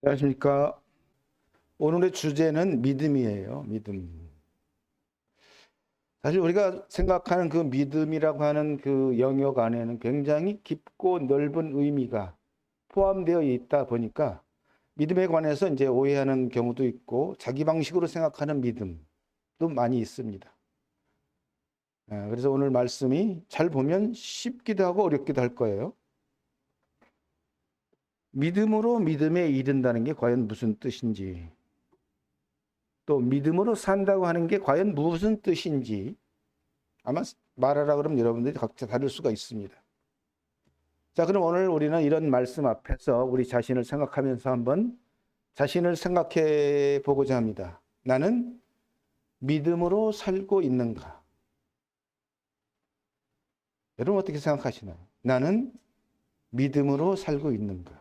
안녕하십니까. 오늘의 주제는 믿음이에요. 믿음. 사실 우리가 생각하는 그 믿음이라고 하는 그 영역 안에는 굉장히 깊고 넓은 의미가 포함되어 있다 보니까 믿음에 관해서 이제 오해하는 경우도 있고 자기 방식으로 생각하는 믿음도 많이 있습니다. 그래서 오늘 말씀이 잘 보면 쉽기도 하고 어렵기도 할 거예요. 믿음으로 믿음에 이른다는 게 과연 무슨 뜻인지, 또 믿음으로 산다고 하는 게 과연 무슨 뜻인지 아마 말하라 그러면 여러분들이 각자 다를 수가 있습니다. 자, 그럼 오늘 우리는 이런 말씀 앞에서 우리 자신을 생각하면서 한번 자신을 생각해 보고자 합니다. 나는 믿음으로 살고 있는가? 여러분 어떻게 생각하시나요? 나는 믿음으로 살고 있는가?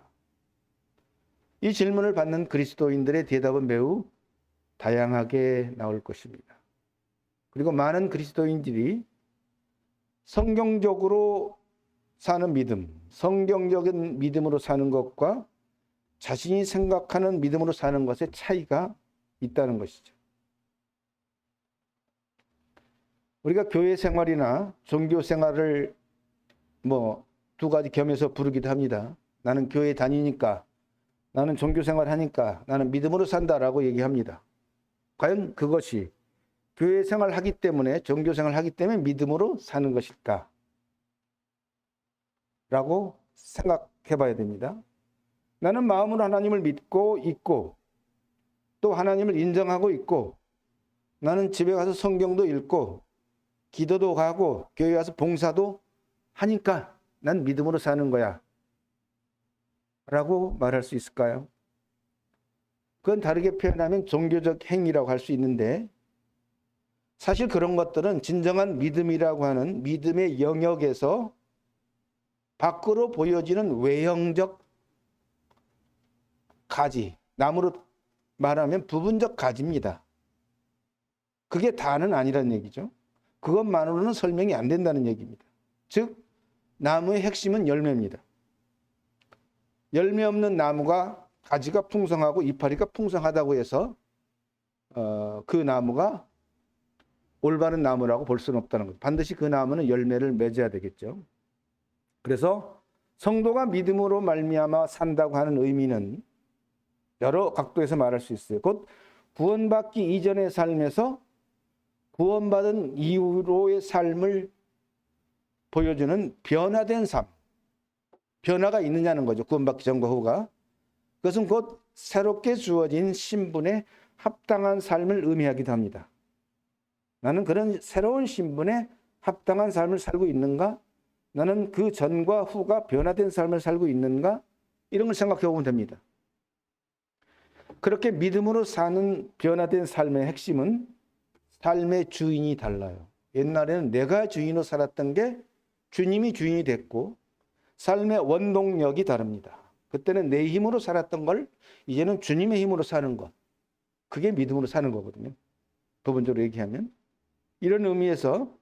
이 질문을 받는 그리스도인들의 대답은 매우 다양하게 나올 것입니다. 그리고 많은 그리스도인들이 성경적으로 사는 믿음, 성경적인 믿음으로 사는 것과 자신이 생각하는 믿음으로 사는 것에 차이가 있다는 것이죠. 우리가 교회 생활이나 종교 생활을 두 가지 겸해서 부르기도 합니다. 나는 교회 다니니까, 나는 종교 생활 하니까, 나는 믿음으로 산다라고 얘기합니다. 과연 그것이 교회 생활을 하기 때문에, 종교 생활을 하기 때문에 믿음으로 사는 것일까? 라고 생각해 봐야 됩니다. 나는 마음으로 하나님을 믿고 있고, 또 하나님을 인정하고 있고, 나는 집에 가서 성경도 읽고, 기도도 가고, 교회 가서 봉사도 하니까 난 믿음으로 사는 거야. 라고 말할 수 있을까요? 그건 다르게 표현하면 종교적 행위라고 할 수 있는데, 사실 그런 것들은 진정한 믿음이라고 하는 믿음의 영역에서 밖으로 보여지는 외형적 가지, 나무로 말하면 부분적 가지입니다. 그게 다는 아니란 얘기죠. 그것만으로는 설명이 안 된다는 얘기입니다. 즉, 나무의 핵심은 열매입니다. 열매 없는 나무가 가지가 풍성하고 이파리가 풍성하다고 해서 그 나무가 올바른 나무라고 볼 수는 없다는 거죠. 반드시 그 나무는 열매를 맺어야 되겠죠. 그래서 성도가 믿음으로 말미암아 산다고 하는 의미는 여러 각도에서 말할 수 있어요. 곧 구원받기 이전의 삶에서 구원받은 이후로의 삶을 보여주는 변화된 삶. 변화가 있느냐는 거죠. 구원받기 전과 후가. 그것은 곧 새롭게 주어진 신분에 합당한 삶을 의미하기도 합니다. 나는 그런 새로운 신분에 합당한 삶을 살고 있는가? 나는 그 전과 후가 변화된 삶을 살고 있는가? 이런 걸 생각해 보면 됩니다. 그렇게 믿음으로 사는 변화된 삶의 핵심은 삶의 주인이 달라요. 옛날에는 내가 주인으로 살았던 게 주님이 주인이 됐고 삶의 원동력이 다릅니다. 그때는 내 힘으로 살았던 걸 이제는 주님의 힘으로 사는 것. 그게 믿음으로 사는 거거든요. 부분적으로 얘기하면. 이런 의미에서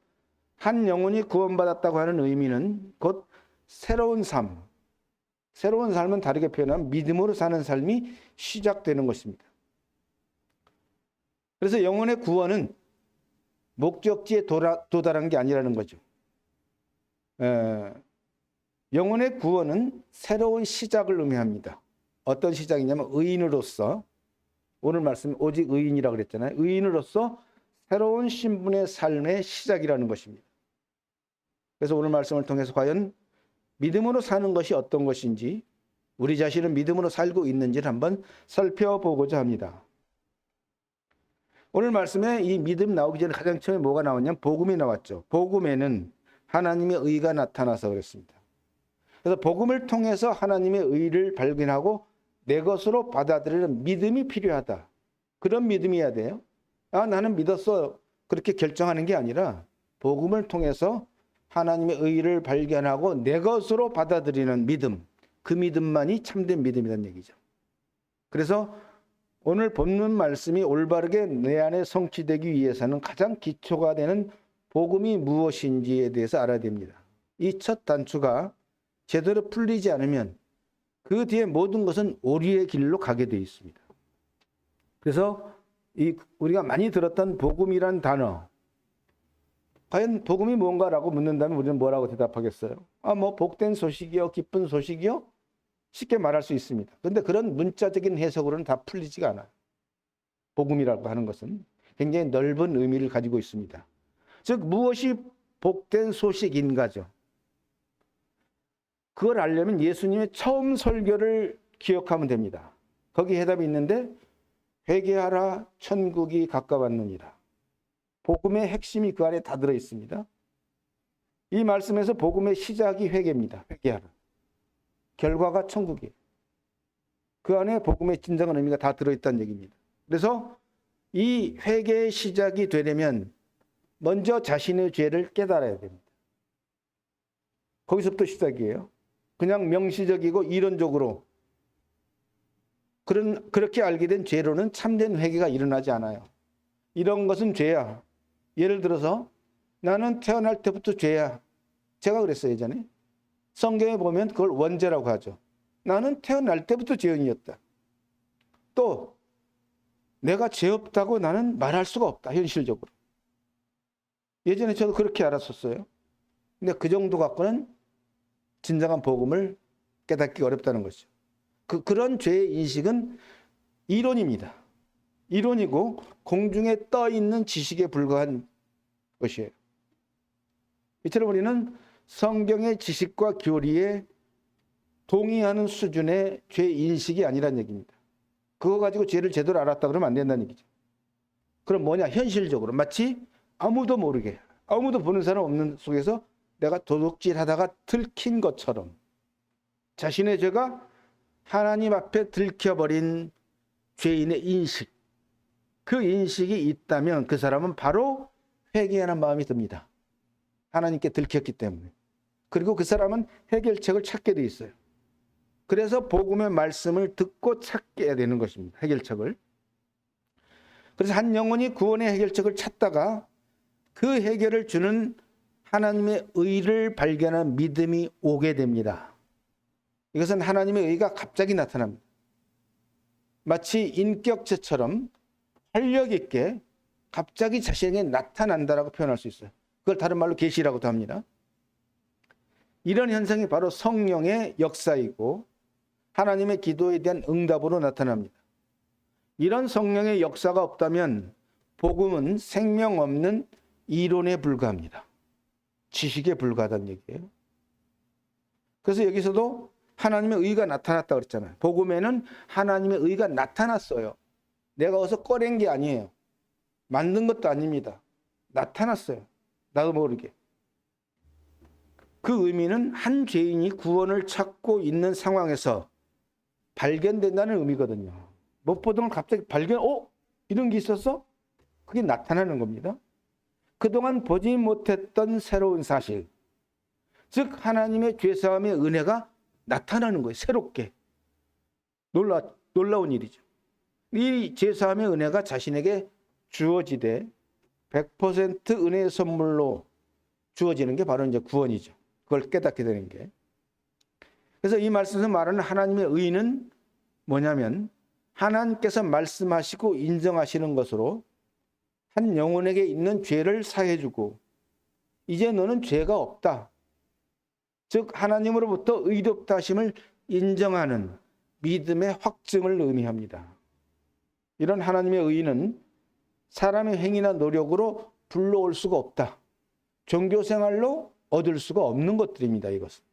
한 영혼이 구원받았다고 하는 의미는 곧 새로운 삶. 새로운 삶은 다르게 표현하면 믿음으로 사는 삶이 시작되는 것입니다. 그래서 영혼의 구원은 목적지에 도달한 게 아니라는 거죠. 영혼의 구원은 새로운 시작을 의미합니다. 어떤 시작이냐면 의인으로서, 오늘 말씀 오직 의인이라고 그랬잖아요. 의인으로서 새로운 신분의 삶의 시작이라는 것입니다. 그래서 오늘 말씀을 통해서 과연 믿음으로 사는 것이 어떤 것인지, 우리 자신은 믿음으로 살고 있는지를 한번 살펴보고자 합니다. 오늘 말씀에 이 믿음 나오기 전에 가장 처음에 뭐가 나왔냐면 복음이 나왔죠. 복음에는 하나님의 의가 나타나서 그랬습니다. 그래서 복음을 통해서 하나님의 의를 발견하고 내 것으로 받아들이는 믿음이 필요하다. 그런 믿음이어야 돼요. 나는 믿었어. 그렇게 결정하는 게 아니라 복음을 통해서 하나님의 의를 발견하고 내 것으로 받아들이는 믿음. 그 믿음만이 참된 믿음이라는 얘기죠. 그래서 오늘 본문 말씀이 올바르게 내 안에 성취되기 위해서는 가장 기초가 되는 복음이 무엇인지에 대해서 알아야 됩니다. 이 첫 단추가 제대로 풀리지 않으면 그 뒤에 모든 것은 오리의 길로 가게 되어 있습니다. 그래서 우리가 많이 들었던 복음이란 단어, 과연 복음이 뭔가라고 묻는다면 우리는 뭐라고 대답하겠어요? 뭐 복된 소식이요, 기쁜 소식이요? 쉽게 말할 수 있습니다. 그런데 그런 문자적인 해석으로는 다 풀리지가 않아요. 복음이라고 하는 것은 굉장히 넓은 의미를 가지고 있습니다. 즉 무엇이 복된 소식인가죠. 그걸 알려면 예수님의 처음 설교를 기억하면 됩니다. 거기 해답이 있는데 회개하라 천국이 가까웠느니라. 복음의 핵심이 그 안에 다 들어 있습니다. 이 말씀에서 복음의 시작이 회개입니다. 회개하라. 결과가 천국이에요. 그 안에 복음의 진정한 의미가 다 들어있다는 얘기입니다. 그래서 이 회개의 시작이 되려면 먼저 자신의 죄를 깨달아야 됩니다. 거기서부터 시작이에요. 그냥 명시적이고 이론적으로 그렇게 알게 된 죄로는 참된 회개가 일어나지 않아요. 이런 것은 죄야. 예를 들어서 나는 태어날 때부터 죄야. 제가 그랬어요, 예전에. 성경에 보면 그걸 원죄라고 하죠. 나는 태어날 때부터 죄인이었다. 또 내가 죄 없다고 나는 말할 수가 없다, 현실적으로. 예전에 저도 그렇게 알았었어요. 근데 그 정도 갖고는 진정한 복음을 깨닫기 어렵다는 것이죠. 그런 죄의 인식은 이론입니다. 이론이고 공중에 떠 있는 지식에 불과한 것이에요. 이처럼 우리는 성경의 지식과 교리에 동의하는 수준의 죄 인식이 아니란 얘기입니다. 그거 가지고 죄를 제대로 알았다 그러면 안 된다는 얘기죠. 그럼 뭐냐? 현실적으로 마치 아무도 모르게, 아무도 보는 사람 없는 속에서 내가 도둑질하다가 들킨 것처럼 자신의 죄가 하나님 앞에 들켜버린 죄인의 인식, 그 인식이 있다면 그 사람은 바로 회개하는 마음이 듭니다. 하나님께 들켰기 때문에. 그리고 그 사람은 해결책을 찾게 돼 있어요. 그래서 복음의 말씀을 듣고 찾게 되는 것입니다. 해결책을. 그래서 한 영혼이 구원의 해결책을 찾다가 그 해결을 주는 하나님의 의를 발견한 믿음이 오게 됩니다. 이것은 하나님의 의가 갑자기 나타납니다. 마치 인격체처럼 활력 있게 갑자기 자신에게 나타난다라고 표현할 수 있어요. 그걸 다른 말로 계시라고도 합니다. 이런 현상이 바로 성령의 역사이고 하나님의 기도에 대한 응답으로 나타납니다. 이런 성령의 역사가 없다면 복음은 생명 없는 이론에 불과합니다. 지식에 불과하다는 얘기예요. 그래서 여기서도 하나님의 의가 나타났다 그랬잖아요. 복음에는 하나님의 의가 나타났어요. 내가 어서 꺼낸 게 아니에요. 만든 것도 아닙니다. 나타났어요. 나도 모르게. 그 의미는 한 죄인이 구원을 찾고 있는 상황에서 발견된다는 의미거든요. 못 보던 걸 갑자기 발견, 이런 게 있었어? 그게 나타나는 겁니다. 그동안 보지 못했던 새로운 사실, 즉 하나님의 죄사함의 은혜가 나타나는 거예요. 새롭게. 놀라운 일이죠. 이 죄사함의 은혜가 자신에게 주어지되 100% 은혜의 선물로 주어지는 게 바로 이제 구원이죠. 그걸 깨닫게 되는 게. 그래서 이 말씀에서 말하는 하나님의 의는 뭐냐면 하나님께서 말씀하시고 인정하시는 것으로 한 영혼에게 있는 죄를 사해주고 이제 너는 죄가 없다. 즉 하나님으로부터 의롭다 하심을 인정하는 믿음의 확증을 의미합니다. 이런 하나님의 의는 사람의 행위나 노력으로 불러올 수가 없다. 종교생활로 얻을 수가 없는 것들입니다. 이것은.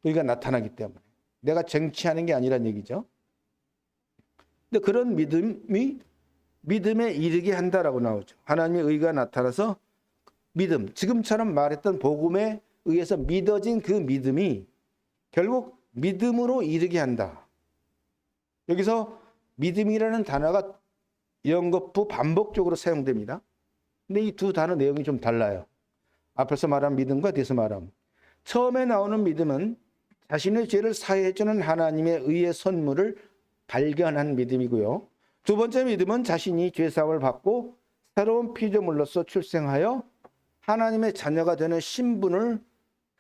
의가 나타나기 때문에. 내가 쟁취하는 게 아니란 얘기죠. 근데 그런 믿음이 믿음에 이르게 한다라고 나오죠. 하나님의 의가 나타나서 믿음, 지금처럼 말했던 복음에 의해서 믿어진 그 믿음이 결국 믿음으로 이르게 한다. 여기서 믿음이라는 단어가 연거푸 반복적으로 사용됩니다. 근데 이 두 단어 내용이 좀 달라요. 앞에서 말한 믿음과 뒤에서 말함. 처음에 나오는 믿음은 자신의 죄를 사해주는 하나님의 의의 선물을 발견한 믿음이고요. 두 번째 믿음은 자신이 죄사함을 받고 새로운 피조물로서 출생하여 하나님의 자녀가 되는 신분을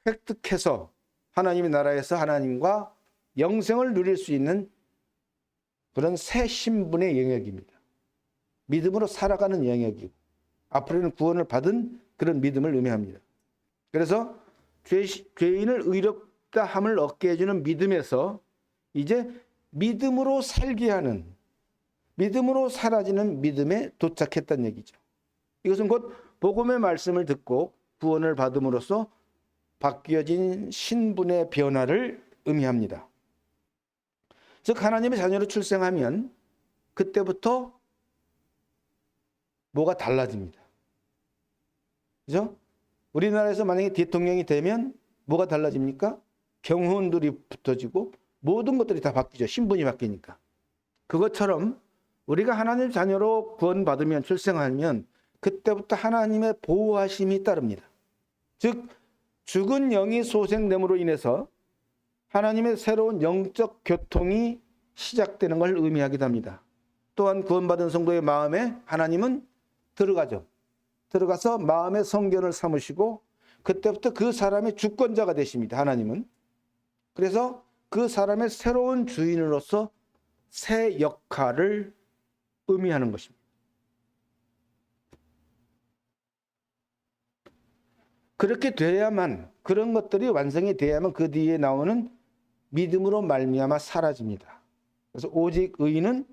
획득해서 하나님의 나라에서 하나님과 영생을 누릴 수 있는 그런 새 신분의 영역입니다. 믿음으로 살아가는 영역이고 앞으로는 구원을 받은 그런 믿음을 의미합니다. 그래서 죄인을 의롭다 함을 얻게 해주는 믿음에서 이제 믿음으로 살게 하는, 믿음으로 사라지는 믿음에 도착했다는 얘기죠. 이것은 곧 복음의 말씀을 듣고 구원을 받음으로써 바뀌어진 신분의 변화를 의미합니다. 즉 하나님의 자녀로 출생하면 그때부터 뭐가 달라집니다. 그죠? 우리나라에서 만약에 대통령이 되면 뭐가 달라집니까? 경호원들이 붙어지고 모든 것들이 다 바뀌죠. 신분이 바뀌니까. 그것처럼 우리가 하나님 자녀로 구원받으면 출생하면 그때부터 하나님의 보호하심이 따릅니다. 즉 죽은 영이 소생됨으로 인해서 하나님의 새로운 영적 교통이 시작되는 걸 의미하기도 합니다. 또한 구원받은 성도의 마음에 하나님은 들어가죠. 들어가서 마음의 성견을 삼으시고 그때부터 그 사람의 주권자가 되십니다. 하나님은. 그래서 그 사람의 새로운 주인으로서 새 역할을 의미하는 것입니다. 그렇게 돼야만, 그런 것들이 완성이 돼야만 그 뒤에 나오는 믿음으로 말미암아 사라집니다. 그래서 오직 의인은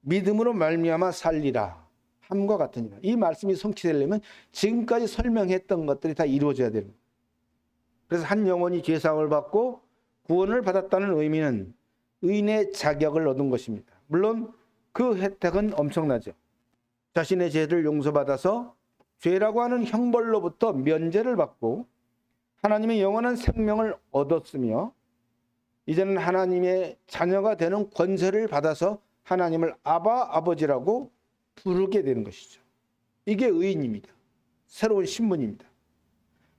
믿음으로 말미암아 살리라 함과 같으니라. 이 말씀이 성취되려면 지금까지 설명했던 것들이 다 이루어져야 됩니다. 그래서 한 영혼이 죄사함을 받고 구원을 받았다는 의미는 의인의 자격을 얻은 것입니다. 물론 그 혜택은 엄청나죠. 자신의 죄를 용서받아서 죄라고 하는 형벌로부터 면제를 받고 하나님의 영원한 생명을 얻었으며 이제는 하나님의 자녀가 되는 권세를 받아서 하나님을 아바 아버지라고 부르게 되는 것이죠. 이게 의인입니다. 새로운 신분입니다.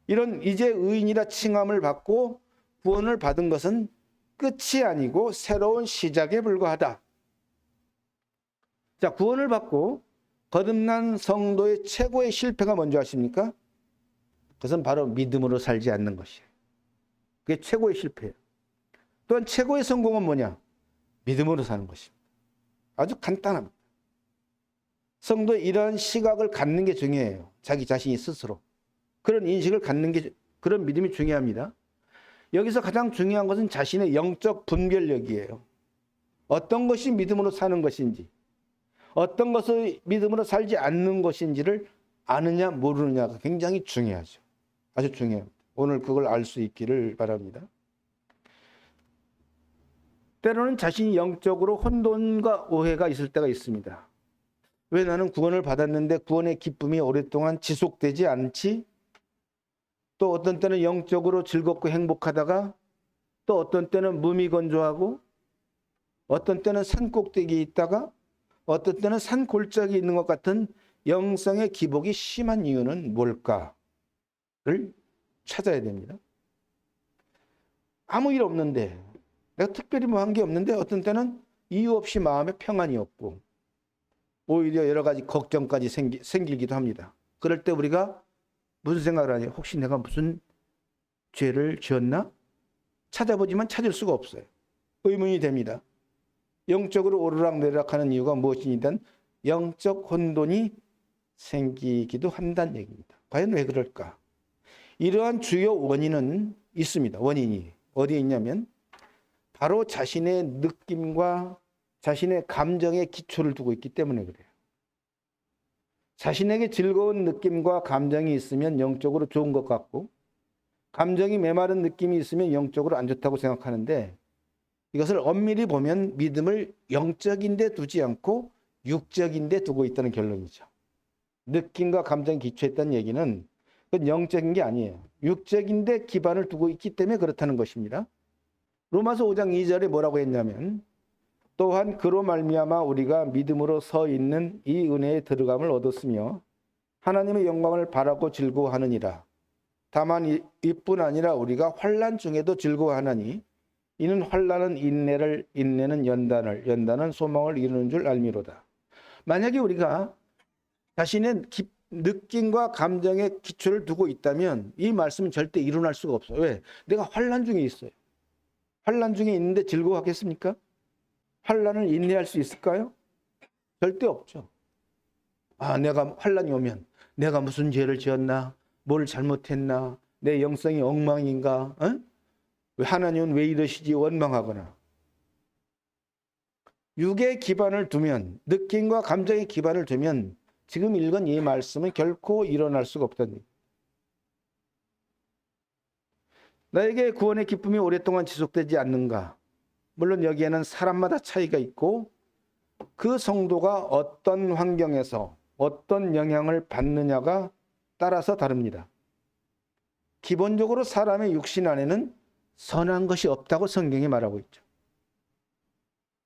이런 이제 의인이라 칭함을 받고 구원을 받은 것은 끝이 아니고 새로운 시작에 불과하다. 자, 구원을 받고 거듭난 성도의 최고의 실패가 뭔지 아십니까? 그것은 바로 믿음으로 살지 않는 것이에요. 그게 최고의 실패예요. 또한 최고의 성공은 뭐냐? 믿음으로 사는 것입니다. 아주 간단합니다. 성도의 이러한 시각을 갖는 게 중요해요. 자기 자신이 스스로. 그런 인식을 갖는 게, 그런 믿음이 중요합니다. 여기서 가장 중요한 것은 자신의 영적 분별력이에요. 어떤 것이 믿음으로 사는 것인지, 어떤 것을 믿음으로 살지 않는 것인지를 아느냐 모르느냐가 굉장히 중요하죠. 아주 중요합니다. 오늘 그걸 알 수 있기를 바랍니다. 때로는 자신이 영적으로 혼돈과 오해가 있을 때가 있습니다. 왜 나는 구원을 받았는데 구원의 기쁨이 오랫동안 지속되지 않지? 또 어떤 때는 영적으로 즐겁고 행복하다가 또 어떤 때는 무미건조하고 어떤 때는 산 꼭대기에 있다가 어떤 때는 산 골짜기에 있는 것 같은 영성의 기복이 심한 이유는 뭘까를 찾아야 됩니다. 아무 일 없는데, 내가 특별히 뭐 한 게 없는데 어떤 때는 이유 없이 마음에 평안이 없고 오히려 여러 가지 걱정까지 생기기도 합니다. 그럴 때 우리가 무슨 생각을 하냐? 혹시 내가 무슨 죄를 지었나? 찾아보지만 찾을 수가 없어요. 의문이 됩니다. 영적으로 오르락내리락하는 이유가 무엇이든 영적 혼돈이 생기기도 한다는 얘기입니다. 과연 왜 그럴까? 이러한 주요 원인은 있습니다. 원인이 어디에 있냐면 바로 자신의 느낌과 자신의 감정에 기초를 두고 있기 때문에 그래요. 자신에게 즐거운 느낌과 감정이 있으면 영적으로 좋은 것 같고 감정이 메마른 느낌이 있으면 영적으로 안 좋다고 생각하는데 이것을 엄밀히 보면 믿음을 영적인 데 두지 않고 육적인 데 두고 있다는 결론이죠. 느낌과 감정에 기초했다는 얘기는 그건 영적인 게 아니에요. 육적인 데 기반을 두고 있기 때문에 그렇다는 것입니다. 로마서 5장 2절에 뭐라고 했냐면 또한 그로 말미암아 우리가 믿음으로 서 있는 이 은혜에 들어감을 얻었으며 하나님의 영광을 바라고 즐거워하느니라. 다만 이뿐 아니라 우리가 환난 중에도 즐거워하나니 이는 환난은 인내를, 인내는 연단을, 연단은 소망을 이루는 줄 알미로다. 만약에 우리가 자신의 느낌과 감정에 기초를 두고 있다면 이 말씀은 절대 일어날 수가 없어요. 왜? 내가 환난 중에 있어요. 환난 중에 있는데 즐거워하겠습니까? 환난을 인내할 수 있을까요? 절대 없죠. 내가 환난이 오면 내가 무슨 죄를 지었나? 뭘 잘못했나? 내 영성이 엉망인가? 왜 하나님은 왜 이러시지? 원망하거나. 육의 기반을 두면, 느낌과 감정의 기반을 두면 지금 읽은 이 말씀은 결코 일어날 수가 없다는 얘기예요. 나에게 구원의 기쁨이 오랫동안 지속되지 않는가? 물론 여기에는 사람마다 차이가 있고 그 성도가 어떤 환경에서 어떤 영향을 받느냐가 따라서 다릅니다. 기본적으로 사람의 육신 안에는 선한 것이 없다고 성경이 말하고 있죠.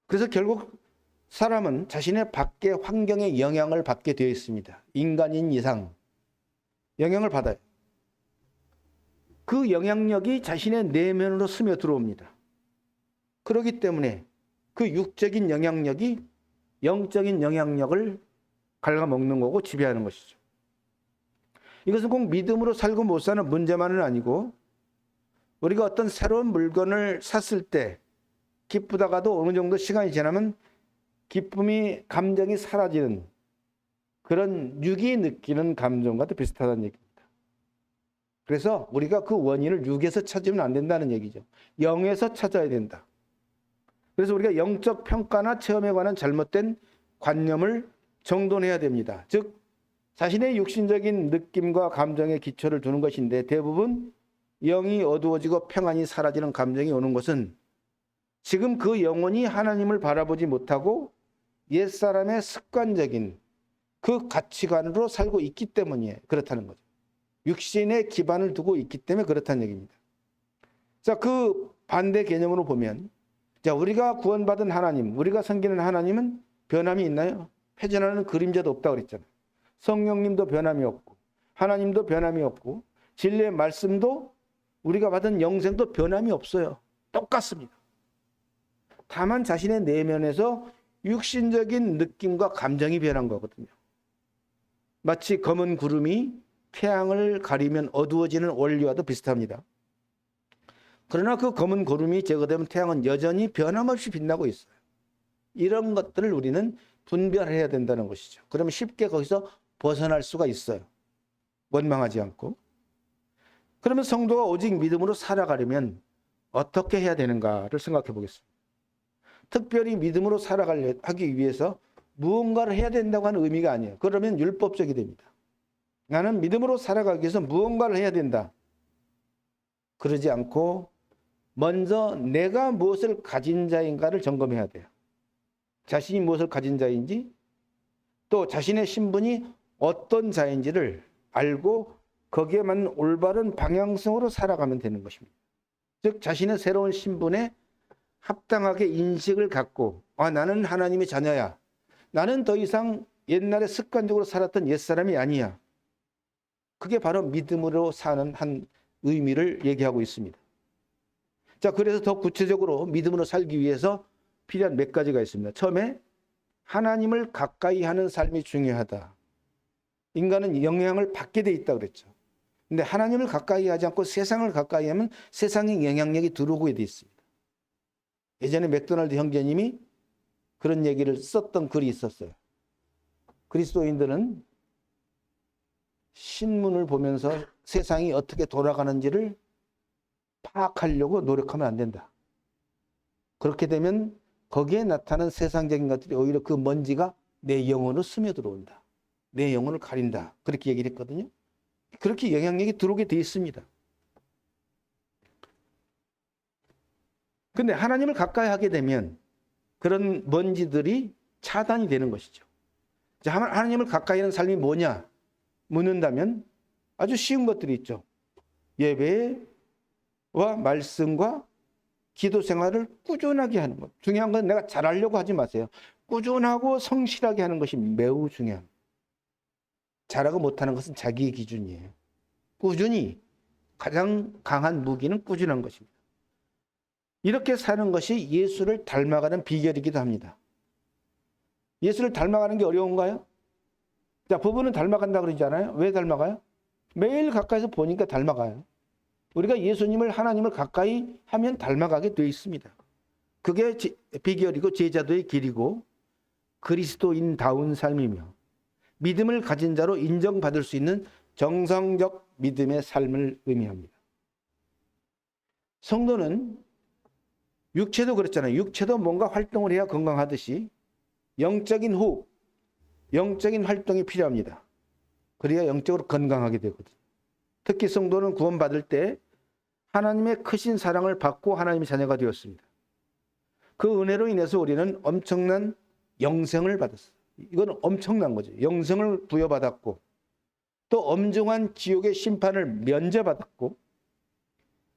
그래서 결국 사람은 자신의 밖의 환경의 영향을 받게 되어 있습니다. 인간인 이상 영향을 받아요. 그 영향력이 자신의 내면으로 스며들어옵니다. 그렇기 때문에 그 육적인 영향력이 영적인 영향력을 갉아먹는 거고 지배하는 것이죠. 이것은 꼭 믿음으로 살고 못 사는 문제만은 아니고 우리가 어떤 새로운 물건을 샀을 때 기쁘다가도 어느 정도 시간이 지나면 기쁨이, 감정이 사라지는 그런 육이 느끼는 감정과도 비슷하다는 얘기입니다. 그래서 우리가 그 원인을 육에서 찾으면 안 된다는 얘기죠. 영에서 찾아야 된다. 그래서 우리가 영적 평가나 체험에 관한 잘못된 관념을 정돈해야 됩니다. 즉 자신의 육신적인 느낌과 감정에 기초를 두는 것인데 대부분 영이 어두워지고 평안이 사라지는 감정이 오는 것은 지금 그 영혼이 하나님을 바라보지 못하고 옛사람의 습관적인 그 가치관으로 살고 있기 때문이에요. 그렇다는 거죠. 육신의 기반을 두고 있기 때문에 그렇다는 얘기입니다. 자, 그 반대 개념으로 보면 자, 우리가 구원받은 하나님, 우리가 섬기는 하나님은 변함이 있나요? 패전하는 그림자도 없다고 그랬잖아요. 성령님도 변함이 없고 하나님도 변함이 없고 진리의 말씀도 우리가 받은 영생도 변함이 없어요. 똑같습니다. 다만 자신의 내면에서 육신적인 느낌과 감정이 변한 거거든요. 마치 검은 구름이 태양을 가리면 어두워지는 원리와도 비슷합니다. 그러나 그 검은 구름이 제거되면 태양은 여전히 변함없이 빛나고 있어요. 이런 것들을 우리는 분별해야 된다는 것이죠. 그러면 쉽게 거기서 벗어날 수가 있어요. 원망하지 않고. 그러면 성도가 오직 믿음으로 살아가려면 어떻게 해야 되는가를 생각해 보겠습니다. 특별히 믿음으로 살아가기 위해서 무언가를 해야 된다고 하는 의미가 아니에요. 그러면 율법적이 됩니다. 나는 믿음으로 살아가기 위해서 무언가를 해야 된다. 그러지 않고 먼저 내가 무엇을 가진 자인가를 점검해야 돼요. 자신이 무엇을 가진 자인지 또 자신의 신분이 어떤 자인지를 알고 거기에 맞는 올바른 방향성으로 살아가면 되는 것입니다. 즉 자신의 새로운 신분에 합당하게 인식을 갖고 나는 하나님의 자녀야. 나는 더 이상 옛날에 습관적으로 살았던 옛사람이 아니야. 그게 바로 믿음으로 사는 한 의미를 얘기하고 있습니다. 자, 그래서 더 구체적으로 믿음으로 살기 위해서 필요한 몇 가지가 있습니다. 처음에 하나님을 가까이 하는 삶이 중요하다. 인간은 영향을 받게 돼 있다고 그랬죠. 근데 하나님을 가까이 하지 않고 세상을 가까이 하면 세상의 영향력이 들어오게 돼 있습니다. 예전에 맥도날드 형제님이 그런 얘기를 썼던 글이 있었어요. 그리스도인들은 신문을 보면서 세상이 어떻게 돌아가는지를 파악하려고 노력하면 안 된다. 그렇게 되면 거기에 나타나는 세상적인 것들이 오히려 그 먼지가 내 영혼으로 스며들어온다. 내 영혼을 가린다. 그렇게 얘기를 했거든요. 그렇게 영향력이 들어오게 돼 있습니다. 근데 하나님을 가까이 하게 되면 그런 먼지들이 차단이 되는 것이죠. 하나님을 가까이 하는 삶이 뭐냐 묻는다면 아주 쉬운 것들이 있죠. 예배와 말씀과 기도 생활을 꾸준하게 하는 것. 중요한 건 내가 잘하려고 하지 마세요. 꾸준하고 성실하게 하는 것이 매우 중요합니다. 잘하고 못하는 것은 자기의 기준이에요. 꾸준히 가장 강한 무기는 꾸준한 것입니다. 이렇게 사는 것이 예수를 닮아가는 비결이기도 합니다. 예수를 닮아가는 게 어려운가요? 자, 부부는 닮아간다 그러지 않아요? 왜 닮아가요? 매일 가까이서 보니까 닮아가요. 우리가 예수님을 하나님을 가까이 하면 닮아가게 되어 있습니다. 그게 비결이고 제자도의 길이고 그리스도인다운 삶이며 믿음을 가진 자로 인정받을 수 있는 정성적 믿음의 삶을 의미합니다. 성도는 육체도 그렇잖아요. 육체도 뭔가 활동을 해야 건강하듯이 영적인 호흡, 영적인 활동이 필요합니다. 그래야 영적으로 건강하게 되거든요. 특히 성도는 구원받을 때 하나님의 크신 사랑을 받고 하나님의 자녀가 되었습니다. 그 은혜로 인해서 우리는 엄청난 영생을 받았어요. 이건 엄청난 거죠. 영생을 부여받았고 또 엄중한 지옥의 심판을 면제받았고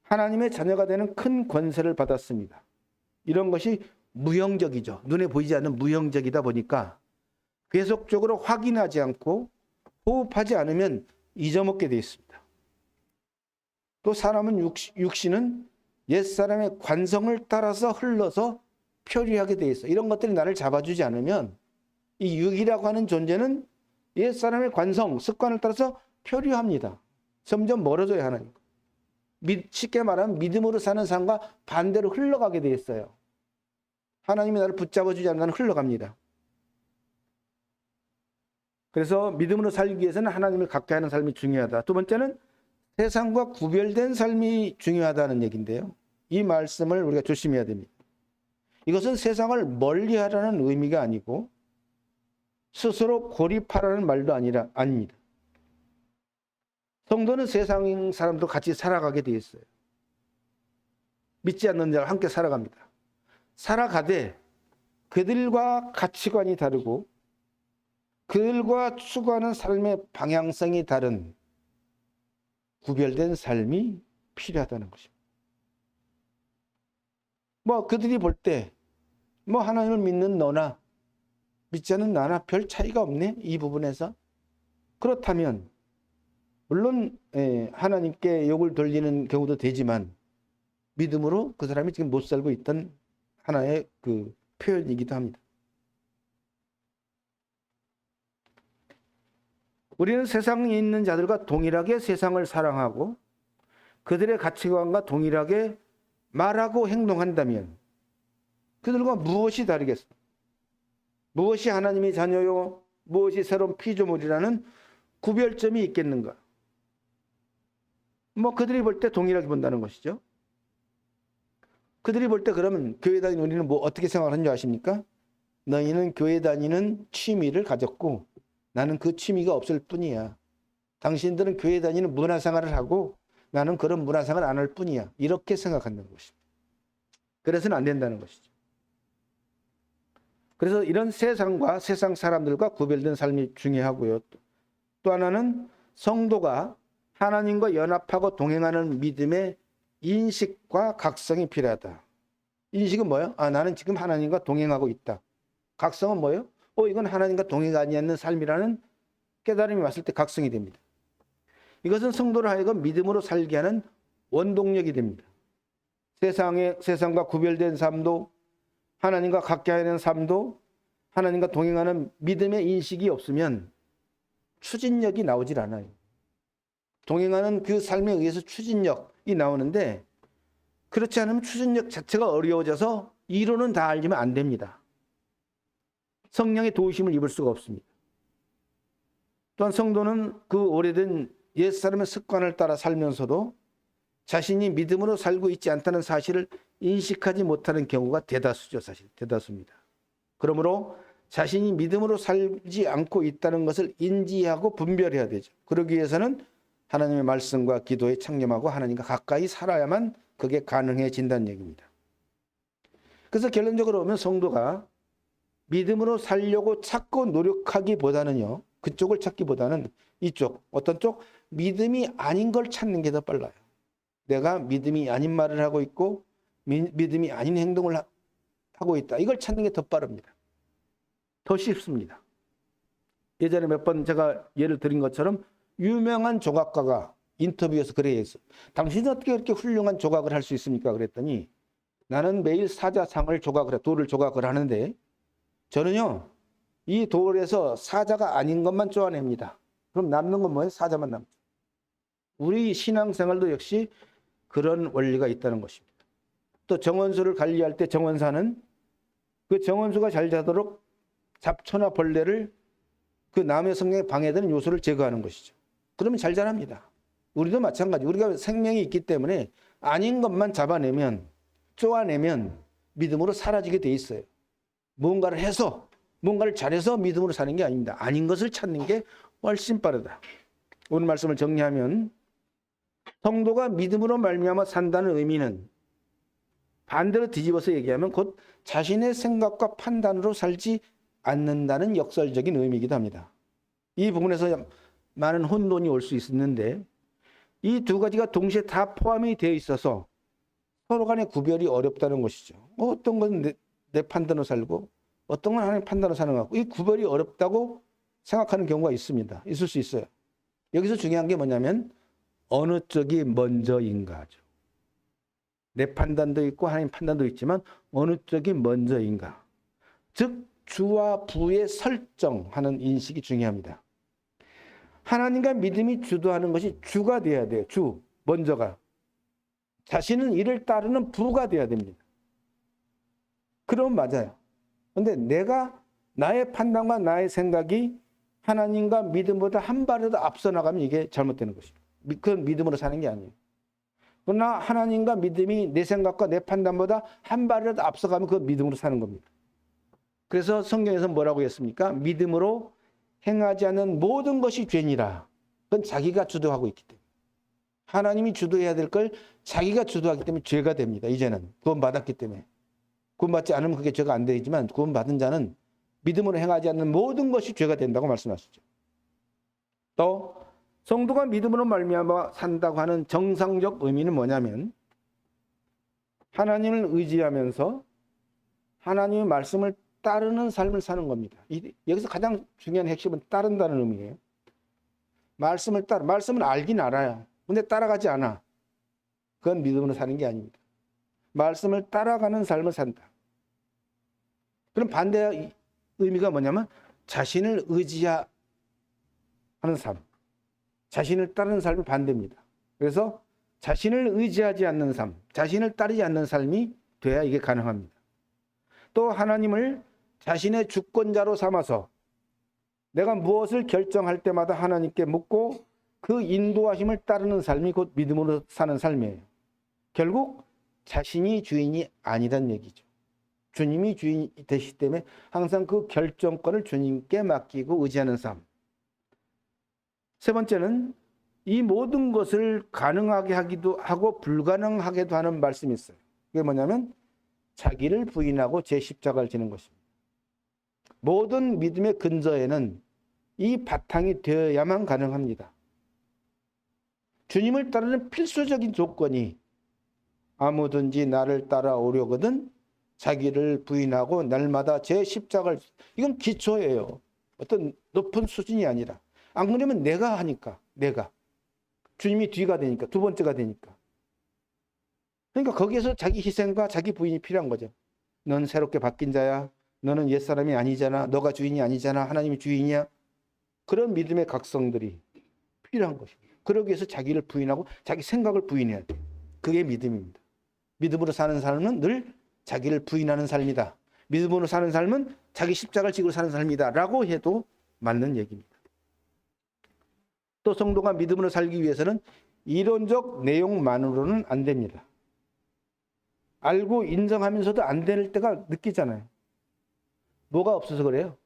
하나님의 자녀가 되는 큰 권세를 받았습니다. 이런 것이 무형적이죠. 눈에 보이지 않는 무형적이다 보니까 계속적으로 확인하지 않고 호흡하지 않으면 잊어먹게 되어 있습니다. 또 사람은 육신은 옛사람의 관성을 따라서 흘러서 표류하게 되어 있어. 이런 것들이 나를 잡아주지 않으면 이 육이라고 하는 존재는 옛사람의 관성, 습관을 따라서 표류합니다. 점점 멀어져요, 하나님. 쉽게 말하면 믿음으로 사는 삶과 반대로 흘러가게 되어 있어요. 하나님이 나를 붙잡아주지 않으면 나는 흘러갑니다. 그래서 믿음으로 살기 위해서는 하나님을 가까이 하는 삶이 중요하다. 두 번째는 세상과 구별된 삶이 중요하다는 얘기인데요. 이 말씀을 우리가 조심해야 됩니다. 이것은 세상을 멀리하라는 의미가 아니고 스스로 고립하라는 말도 아닙니다. 성도는 세상 사람들과 같이 살아가게 되어 있어요. 믿지 않는 자와 함께 살아갑니다. 살아가되 그들과 가치관이 다르고 그들과 추구하는 삶의 방향성이 다른 구별된 삶이 필요하다는 것입니다. 그들이 볼 때 하나님을 믿는 너나 믿지 않는 나나 별 차이가 없네, 이 부분에서. 그렇다면 물론 하나님께 욕을 돌리는 경우도 되지만 믿음으로 그 사람이 지금 못 살고 있던 하나의 그 표현이기도 합니다. 우리는 세상에 있는 자들과 동일하게 세상을 사랑하고 그들의 가치관과 동일하게 말하고 행동한다면 그들과 무엇이 다르겠습니까? 무엇이 하나님의 자녀요, 무엇이 새로운 피조물이라는 구별점이 있겠는가? 그들이 볼 때 동일하게 본다는 것이죠. 그들이 볼 때 그러면 교회 다니는 우리는 어떻게 생각하는 줄 아십니까? 너희는 교회 다니는 취미를 가졌고 나는 그 취미가 없을 뿐이야. 당신들은 교회 다니는 문화생활을 하고 나는 그런 문화생활을 안 할 뿐이야. 이렇게 생각한다는 것입니다. 그래서는 안 된다는 것이죠. 그래서 이런 세상과 세상 사람들과 구별된 삶이 중요하고요. 또 하나는 성도가 하나님과 연합하고 동행하는 믿음의 인식과 각성이 필요하다. 인식은 뭐예요? 나는 지금 하나님과 동행하고 있다. 각성은 뭐예요? 이건 하나님과 동행하지 않는 삶이라는 깨달음이 왔을 때 각성이 됩니다. 이것은 성도를 하여금 믿음으로 살게 하는 원동력이 됩니다. 세상과 구별된 삶도 하나님과 가까이 하는 삶도 하나님과 동행하는 믿음의 인식이 없으면 추진력이 나오질 않아요. 동행하는 그 삶에 의해서 추진력이 나오는데 그렇지 않으면 추진력 자체가 어려워져서 이론은 다 알지만 안 됩니다. 성령의 도우심을 입을 수가 없습니다. 또한 성도는 그 오래된 옛사람의 습관을 따라 살면서도 자신이 믿음으로 살고 있지 않다는 사실을 인식하지 못하는 경우가 대다수죠. 사실 대다수입니다. 그러므로 자신이 믿음으로 살지 않고 있다는 것을 인지하고 분별해야 되죠. 그러기 위해서는 하나님의 말씀과 기도에 창념하고 하나님과 가까이 살아야만 그게 가능해진다는 얘기입니다. 그래서 결론적으로 보면 성도가 믿음으로 살려고 찾고 노력하기보다는요, 그쪽을 찾기보다는 이쪽, 어떤 쪽? 믿음이 아닌 걸 찾는 게 더 빨라요. 내가 믿음이 아닌 말을 하고 있고 믿음이 아닌 행동을 하고 있다. 이걸 찾는 게 더 빠릅니다. 더 쉽습니다. 예전에 몇 번 제가 예를 드린 것처럼 유명한 조각가가 인터뷰에서 그래 했어요. 당신은 어떻게 그렇게 훌륭한 조각을 할 수 있습니까? 그랬더니 나는 매일 사자상을 돌을 조각을 하는데 저는요, 이 돌에서 사자가 아닌 것만 쪼아냅니다. 그럼 남는 건 뭐예요? 사자만 남죠. 우리 신앙생활도 역시 그런 원리가 있다는 것입니다. 또 정원수를 관리할 때 정원사는 그 정원수가 잘 자도록 잡초나 벌레를 그 나무의 성장에 방해되는 요소를 제거하는 것이죠. 그러면 잘 자랍니다. 우리도 마찬가지. 우리가 생명이 있기 때문에 아닌 것만 잡아내면, 쪼아내면 믿음으로 사라지게 돼 있어요. 무언가를 해서, 뭔가를 잘해서 믿음으로 사는 게 아닙니다. 아닌 것을 찾는 게 훨씬 빠르다. 오늘 말씀을 정리하면 성도가 믿음으로 말미암아 산다는 의미는 반대로 뒤집어서 얘기하면 곧 자신의 생각과 판단으로 살지 않는다는 역설적인 의미이기도 합니다. 이 부분에서 많은 혼돈이 올 수 있는데 이 두 가지가 동시에 다 포함이 되어 있어서 서로 간의 구별이 어렵다는 것이죠. 어떤 건 내 판단으로 살고 어떤 건 하나님의 판단으로 사는 것 같고 이 구별이 어렵다고 생각하는 경우가 있습니다. 있을 수 있어요. 여기서 중요한 게 뭐냐면 어느 쪽이 먼저인가죠. 내 판단도 있고 하나님 판단도 있지만 어느 쪽이 먼저인가. 즉 주와 부의 설정하는 인식이 중요합니다. 하나님과 믿음이 주도하는 것이 주가 돼야 돼요. 주, 먼저가. 자신은 이를 따르는 부가 돼야 됩니다. 그럼 맞아요. 그런데 내가 나의 판단과 나의 생각이 하나님과 믿음보다 한 발이라도 앞서 나가면 이게 잘못되는 것이죠. 그건 믿음으로 사는 게 아니에요. 그러나 하나님과 믿음이 내 생각과 내 판단보다 한 발이라도 앞서가면 그건 믿음으로 사는 겁니다. 그래서 성경에서 뭐라고 했습니까? 믿음으로 행하지 않는 모든 것이 죄니라. 그건 자기가 주도하고 있기 때문에. 하나님이 주도해야 될 걸 자기가 주도하기 때문에 죄가 됩니다. 이제는 구원받았기 때문에. 구원받지 않으면 그게 죄가 안 되지만 구원받은 자는 믿음으로 행하지 않는 모든 것이 죄가 된다고 말씀하시죠. 또 성도가 믿음으로 말미암아 산다고 하는 정상적 의미는 뭐냐면 하나님을 의지하면서 하나님의 말씀을 따르는 삶을 사는 겁니다. 여기서 가장 중요한 핵심은 따른다는 의미예요. 말씀을 알긴 알아요. 근데 따라가지 않아. 그건 믿음으로 사는 게 아닙니다. 말씀을 따라가는 삶을 산다. 그럼 반대 의미가 뭐냐면 자신을 의지하는 삶. 자신을 따르는 삶이 반대입니다. 그래서 자신을 의지하지 않는 삶, 자신을 따르지 않는 삶이 돼야 이게 가능합니다. 또 하나님을 자신의 주권자로 삼아서 내가 무엇을 결정할 때마다 하나님께 묻고 그 인도하심을 따르는 삶이 곧 믿음으로 사는 삶이에요. 결국 자신이 주인이 아니란 얘기죠. 주님이 주인이 되시기 때문에 항상 그 결정권을 주님께 맡기고 의지하는 삶. 세 번째는 이 모든 것을 가능하게 하기도 하고 불가능하게도 하는 말씀이 있어요. 그게 뭐냐면 자기를 부인하고 제 십자가를 지는 것입니다. 모든 믿음의 근저에는 이 바탕이 되어야만 가능합니다. 주님을 따르는 필수적인 조건이 아무든지 나를 따라오려거든 자기를 부인하고 날마다 제 십자가를, 이건 기초예요. 어떤 높은 수준이 아니라. 안 그러면 내가 하니까, 내가. 주님이 뒤가 되니까, 두 번째가 되니까. 그러니까 거기에서 자기 희생과 자기 부인이 필요한 거죠. 넌 새롭게 바뀐 자야. 너는 옛사람이 아니잖아. 너가 주인이 아니잖아. 하나님이 주인이야. 그런 믿음의 각성들이 필요한 것입니다. 그러기 위해서 자기를 부인하고 자기 생각을 부인해야 돼요. 그게 믿음입니다. 믿음으로 사는 삶은 늘 자기를 부인하는 삶이다. 믿음으로 사는 삶은 자기 십자가를 지고 사는 삶이다. 라고 해도 맞는 얘기입니다. 또 성도가 믿음으로 살기 위해서는 이론적 내용만으로는 안 됩니다. 알고 인정하면서도 안 될 때가 느끼잖아요. 뭐가 없어서 그래요?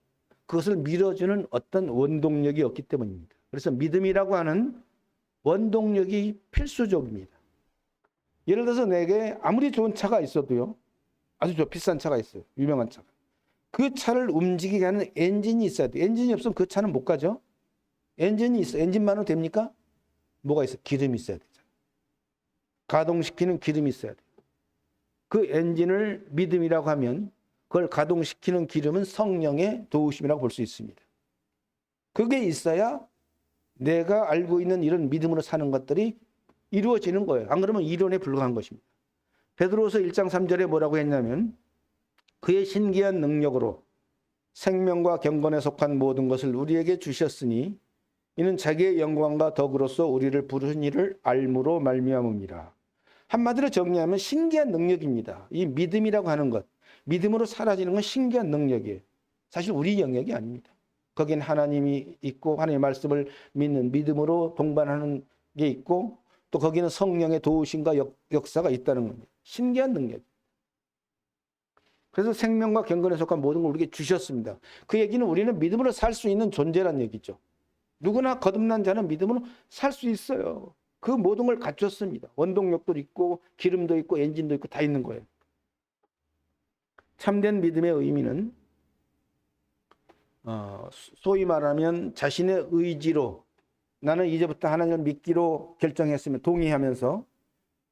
그것을 밀어주는 어떤 원동력이 없기 때문입니다. 그래서 믿음이라고 하는 원동력이 필수적입니다. 예를 들어서 내게 아무리 좋은 차가 있어도요. 아주 비싼 차가 있어요. 유명한 차가. 그 차를 움직이게 하는 엔진이 있어야 돼요. 엔진이 없으면 그 차는 못 가죠. 엔진이 있어. 엔진만으로 됩니까? 뭐가 있어? 기름이 있어야 되잖아요. 가동시키는 기름이 있어야 돼요. 그 엔진을 믿음이라고 하면 그걸 가동시키는 기름은 성령의 도우심이라고 볼 수 있습니다. 그게 있어야 내가 알고 있는 이런 믿음으로 사는 것들이 이루어지는 거예요. 안 그러면 이론에 불과한 것입니다. 베드로서 1장 3절에 뭐라고 했냐면 그의 신기한 능력으로 생명과 경건에 속한 모든 것을 우리에게 주셨으니 이는 자기의 영광과 덕으로서 우리를 부르신 이를 알므로 말미암음이라. 한마디로 정리하면 신기한 능력입니다. 이 믿음이라고 하는 것, 믿음으로 사라지는 건 신기한 능력이에요. 사실 우리 영역이 아닙니다. 거긴 하나님이 있고 하나님의 말씀을 믿는 믿음으로 동반하는 게 있고 또 거기는 성령의 도우심과 역사가 있다는 겁니다. 신기한 능력. 그래서 생명과 경건에 속한 모든 걸 우리에게 주셨습니다. 그 얘기는 우리는 믿음으로 살 수 있는 존재란 얘기죠. 누구나 거듭난 자는 믿음으로 살 수 있어요. 그 모든 걸 갖췄습니다. 원동력도 있고 기름도 있고 엔진도 있고 다 있는 거예요. 참된 믿음의 의미는 소위 말하면 자신의 의지로 나는 이제부터 하나님을 믿기로 결정했으면 동의하면서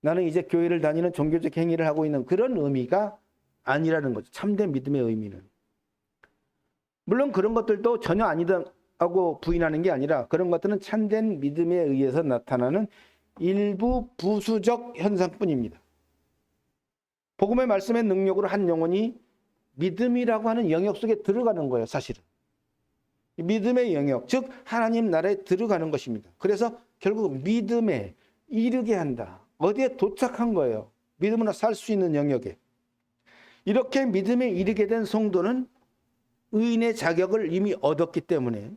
나는 이제 교회를 다니는 종교적 행위를 하고 있는 그런 의미가 아니라는 거죠. 참된 믿음의 의미는. 물론 그런 것들도 전혀 아니다고 부인하는 게 아니라 그런 것들은 참된 믿음에 의해서 나타나는 일부 부수적 현상뿐입니다. 복음의 말씀의 능력으로 한 영혼이 믿음이라고 하는 영역 속에 들어가는 거예요, 사실은. 믿음의 영역, 즉 하나님 나라에 들어가는 것입니다. 그래서 결국 믿음에 이르게 한다. 어디에 도착한 거예요. 믿음으로 살 수 있는 영역에. 이렇게 믿음에 이르게 된 성도는 의인의 자격을 이미 얻었기 때문에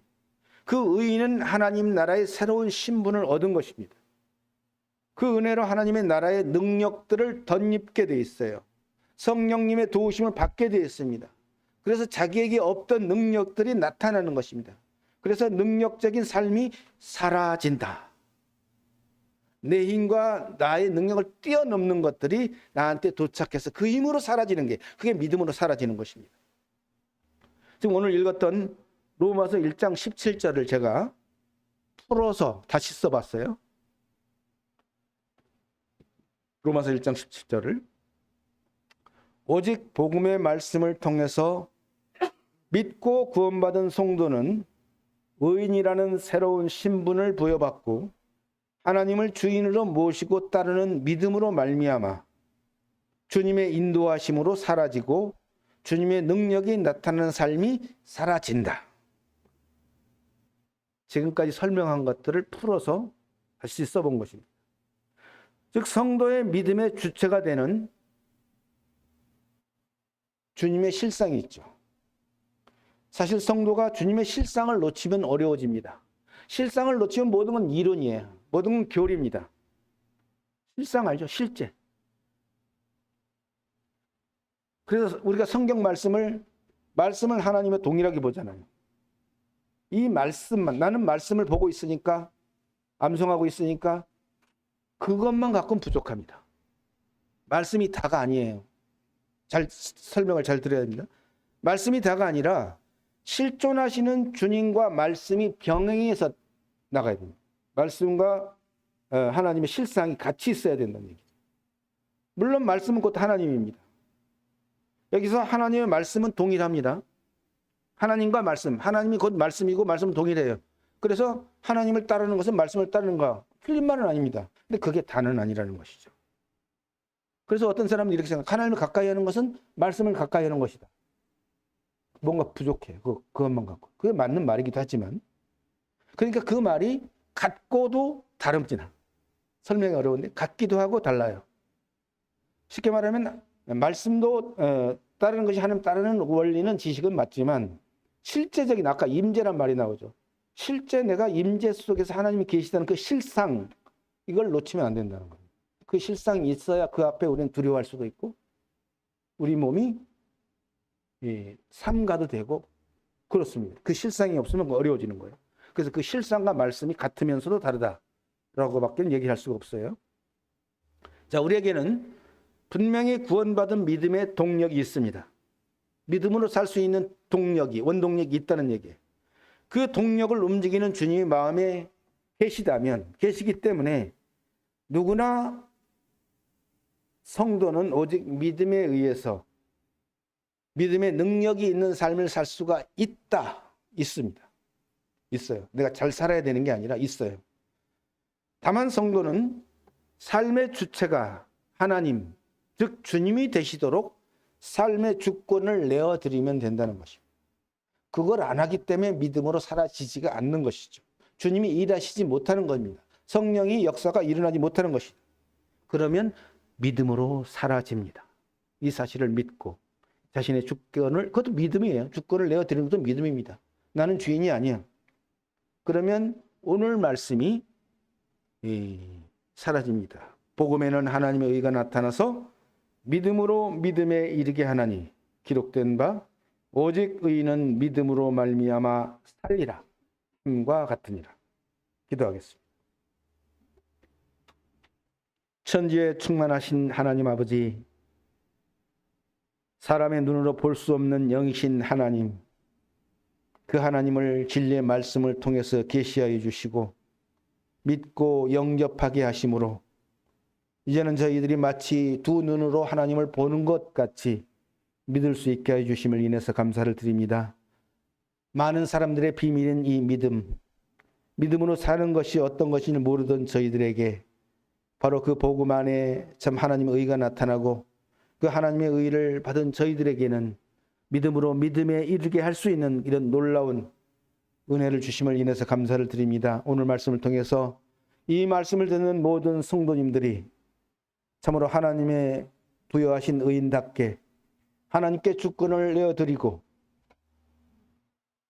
그 의인은 하나님 나라의 새로운 신분을 얻은 것입니다. 그 은혜로 하나님의 나라의 능력들을 덧입게 돼 있어요. 성령님의 도우심을 받게 되어 있습니다. 그래서 자기에게 없던 능력들이 나타나는 것입니다. 그래서 능력적인 삶이 사라진다. 내 힘과 나의 능력을 뛰어넘는 것들이 나한테 도착해서 그 힘으로 사라지는 게 그게 믿음으로 사라지는 것입니다. 지금 오늘 읽었던 로마서 1장 17절을 제가 풀어서 다시 써봤어요. 로마서 1장 17절을 오직 복음의 말씀을 통해서 믿고 구원받은 성도는 의인이라는 새로운 신분을 부여받고 하나님을 주인으로 모시고 따르는 믿음으로 말미암아 주님의 인도하심으로 사라지고 주님의 능력이 나타나는 삶이 사라진다. 지금까지 설명한 것들을 풀어서 다시 써본 것입니다. 즉 성도의 믿음의 주체가 되는 주님의 실상이 있죠. 사실 성도가 주님의 실상을 놓치면 어려워집니다. 실상을 놓치면 모든 건 이론이에요. 모든 건 교리입니다. 실상 알죠? 실제. 그래서 우리가 성경 말씀을 하나님의 동일하게 보잖아요. 이 말씀만, 나는 말씀을 보고 있으니까, 암송하고 있으니까 그것만 갖고는 부족합니다. 말씀이 다가 아니에요. 설명을 잘 드려야 됩니다. 말씀이 다가 아니라 실존하시는 주님과 말씀이 병행해서 나가야 됩니다. 말씀과 하나님의 실상이 같이 있어야 된다는 얘기죠. 물론 말씀은 곧 하나님입니다. 여기서 하나님의 말씀은 동일합니다. 하나님과 말씀, 하나님이 곧 말씀이고 말씀은 동일해요. 그래서 하나님을 따르는 것은 말씀을 따르는 거 틀린 말은 아닙니다. 근데 그게 다는 아니라는 것이죠. 그래서 어떤 사람은 이렇게 생각해요. 하나님을 가까이 하는 것은 말씀을 가까이 하는 것이다. 뭔가 부족해. 그것만 갖고. 그게 맞는 말이기도 하지만. 그러니까 그 말이 같고도 다릅니다. 설명이 어려운데 같기도 하고 달라요. 쉽게 말하면 말씀도 따르는 것이 하나님 따르는 원리는 지식은 맞지만 실제적인 아까 임재란 말이 나오죠. 실제 내가 임재 속에서 하나님이 계시다는 그 실상 이걸 놓치면 안 된다는 거예요. 그 실상이 있어야 그 앞에 우리는 두려워할 수도 있고 우리 몸이 삼가도 되고 그렇습니다. 그 실상이 없으면 어려워지는 거예요. 그래서 그 실상과 말씀이 같으면서도 다르다라고밖에 얘기할 수가 없어요. 자, 우리에게는 분명히 구원받은 믿음의 동력이 있습니다. 믿음으로 살 수 있는 동력이, 원동력이 있다는 얘기예요. 그 동력을 움직이는 주님이 마음에 계시기 때문에 누구나 성도는 오직 믿음에 의해서 믿음의 능력이 있는 삶을 살 수가 있습니다. 있어요. 내가 잘 살아야 되는 게 아니라 있어요. 다만 성도는 삶의 주체가 하나님, 즉 주님이 되시도록 삶의 주권을 내어드리면 된다는 것입니다. 그걸 안 하기 때문에 믿음으로 사라지지가 않는 것이죠. 주님이 일하시지 못하는 겁니다. 성령이 역사가 일어나지 못하는 것이다. 그러면 믿음으로 사라집니다. 이 사실을 믿고 자신의 주권을, 그것도 믿음이에요. 주권을 내어드리는 것도 믿음입니다. 나는 주인이 아니야. 그러면 오늘 말씀이 사라집니다. 복음에는 하나님의 의가 나타나서 믿음으로 믿음에 이르게 하나니 기록된 바 오직 의인은 믿음으로 말미암아 살리라 함과 같으니라. 기도하겠습니다. 천지에 충만하신 하나님 아버지, 사람의 눈으로 볼 수 없는 영이신 하나님, 그 하나님을 진리의 말씀을 통해서 계시하여 주시고 믿고 영접하게 하심으로 이제는 저희들이 마치 두 눈으로 하나님을 보는 것 같이 믿을 수 있게 해 주심을 인해서 감사를 드립니다. 많은 사람들의 비밀인 이 믿음으로 사는 것이 어떤 것인지 모르던 저희들에게 바로 그 복음 안에 참 하나님의 의가 나타나고 그 하나님의 의를 받은 저희들에게는 믿음으로 믿음에 이르게 할 수 있는 이런 놀라운 은혜를 주심을 인해서 감사를 드립니다. 오늘 말씀을 통해서 이 말씀을 듣는 모든 성도님들이 참으로 하나님의 부여하신 의인답게 하나님께 주권을 내어드리고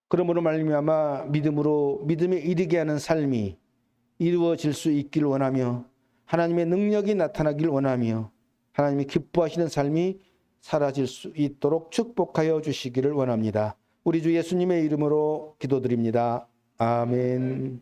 그러므로 말미암아 믿음으로 믿음에 이르게 하는 삶이 이루어질 수 있길 원하며 하나님의 능력이 나타나길 원하며 하나님이 기뻐하시는 삶이 사라질 수 있도록 축복하여 주시기를 원합니다. 우리 주 예수님의 이름으로 기도드립니다. 아멘.